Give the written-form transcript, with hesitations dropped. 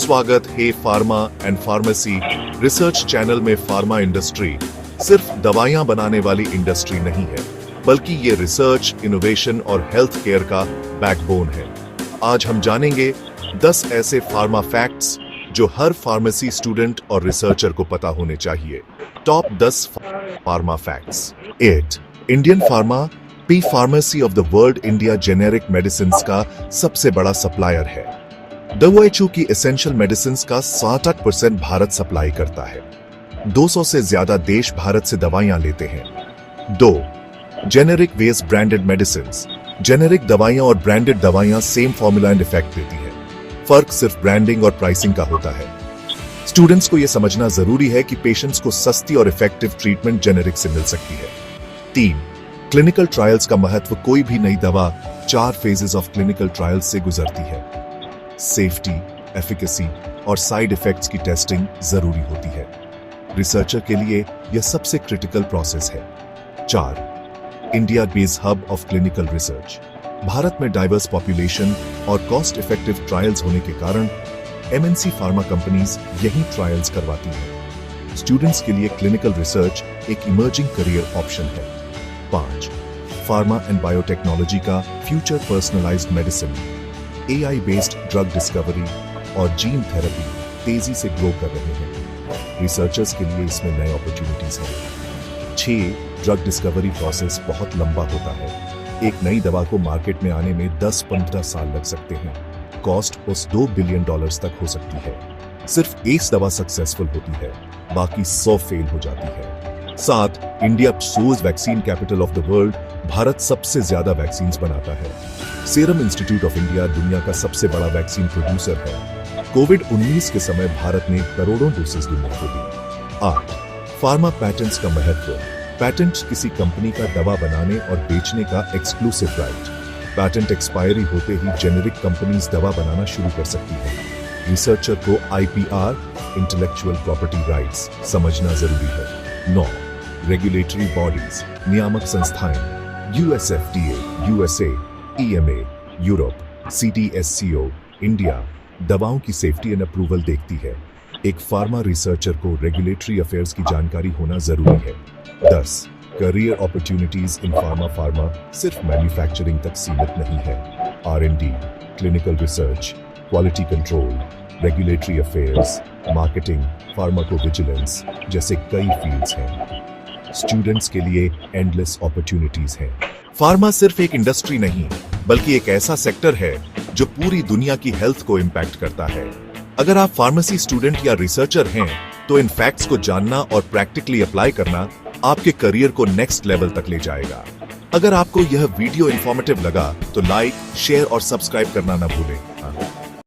स्वागत है pharma and pharmacy research channel में। फार्मा इंडस्ट्री सिर्फ दवाइयां बनाने वाली इंडस्ट्री नहीं है, बल्कि ये रिसर्च, इनोवेशन और हेल्थ केयर का बैकबोन है। आज हम जानेंगे 10 ऐसे फार्मा फैक्ट्स जो हर फार्मेसी स्टूडेंट और रिसर्चर को पता होने चाहिए। Top 10 pharma facts. 8. Indian pharma P pharmacy of the world India generic medicine का सबसे बड़ा सप्लायर है। WHO की एसेंशियल मेडिसिन का 60% भारत सप्लाई करता है। 200 से ज्यादा देश भारत से दवाइयां लेते हैं। 2. Generic versus branded medicine. Generic दवाइयां और ब्रांडेड दवाइयां सेम फॉर्मूला एंड इफेक्ट देती है। फर्क सिर्फ ब्रांडिंग और प्राइसिंग का होता है। स्टूडेंट्स को यह समझना जरूरी है कि पेशेंट्स को सस्ती और इफेक्टिव ट्रीटमेंट जेनेरिक से मिल सकती है। 3. क्लिनिकल ट्रायल्स का महत्व। कोई भी नई दवा 4 फेजेस ऑफ क्लिनिकल ट्रायल्स से गुजरती है। सेफ्टी, एफिकेसी और साइड इफेक्ट्स की टेस्टिंग जरूरी होती है। रिसर्चर के लिए यह सबसे क्रिटिकल प्रोसेस है। 4. India based hub of clinical research. Bharat में डाइवर्स पॉपुलेशन और कॉस्ट इफेक्टिव ट्रायल्स होने के कारण MNC फार्मा कंपनीज यही ट्रायल्स करवाती हैं। स्टूडेंट्स के लिए क्लिनिकल रिसर्च एक इमर्जिंग करियर ऑप्शन है। 5. फार्मा एंड बायोटेक्नोलॉजी का future. Personalised medicine, AI based drug discovery और जीन थेरेपी तेजी से ग्रो कर रहे हैं। रिसर्चर्स के लिए इसमें नए अपॉर्चुनिटीज हैं। 6. ड्रग डिस्कवरी प्रोसेस बहुत लंबा होता है। एक नई दवा को मार्केट में आने में 10-15 साल लग सकते हैं। कॉस्ट उस $2 बिलियन तक हो सकती है। सिर्फ एक दवा सक्सेसफुल होती है, बाकी 100 फेल हो जाती है। 7. India source vaccine capital of the world. Bharat सबसे ज्यादा वैक्सीन बनाता है। सीरम इंस्टीट्यूट ऑफ इंडिया दुनिया का सबसे बड़ा वैक्सीन प्रोड्यूसर है। कोविड-19 के समय भारत ने करोड़ों डोसेज दुनिया को दी। 8. फार्मा पैटेंट्स का महत्व। पैटेंट किसी कंपनी का दवा बनाने और बेचने का एक्सक्लूसिव राइट। पैटेंट एक्सपायरी होते ही जेनेरिक कंपनीज दवा बनाना शुरू कर सकती है। रिसर्चर को IPR, इंटेलेक्चुअल प्रॉपर्टी राइट्स, समझना जरूरी है। 9. रेगुलेटरी बॉडीज, नियामक संस्थाएं। USFDA, USA, EMA, Europe, CDSCO, India दवाओं की सेफ्टी एंड अप्रूवल देखती है। एक फार्मा रिसर्चर को रेगुलेटरी अफेयर्स की जानकारी होना जरूरी है। 10. करियर अपॉर्चुनिटीज इन फार्मा सिर्फ मैन्युफैक्चरिंग तक सीमित नहीं है। R&D, clinical research, quality control, regulatory affairs, marketing, pharmacovigilance जैसे कई फील्ड्स हैं। स्टूडेंट्स के लिए एंडलेस अपॉर्चुनिटीज हैं। फार्मा सिर्फ एक इंडस्ट्री नहीं, बल्कि एक ऐसा सेक्टर है जो पूरी दुनिया की हेल्थ को इम्पैक्ट करता है। अगर आप फार्मेसी स्टूडेंट या रिसर्चर हैं, तो इन फैक्ट्स को जानना और प्रैक्टिकली अप्लाई करना आपके करियर को नेक्स्ट लेवल तक ले जाएगा। अगर आपको यह वीडियो इंफॉर्मेटिव लगा तो लाइक, शेयर और सब्सक्राइब करना ना भूलें।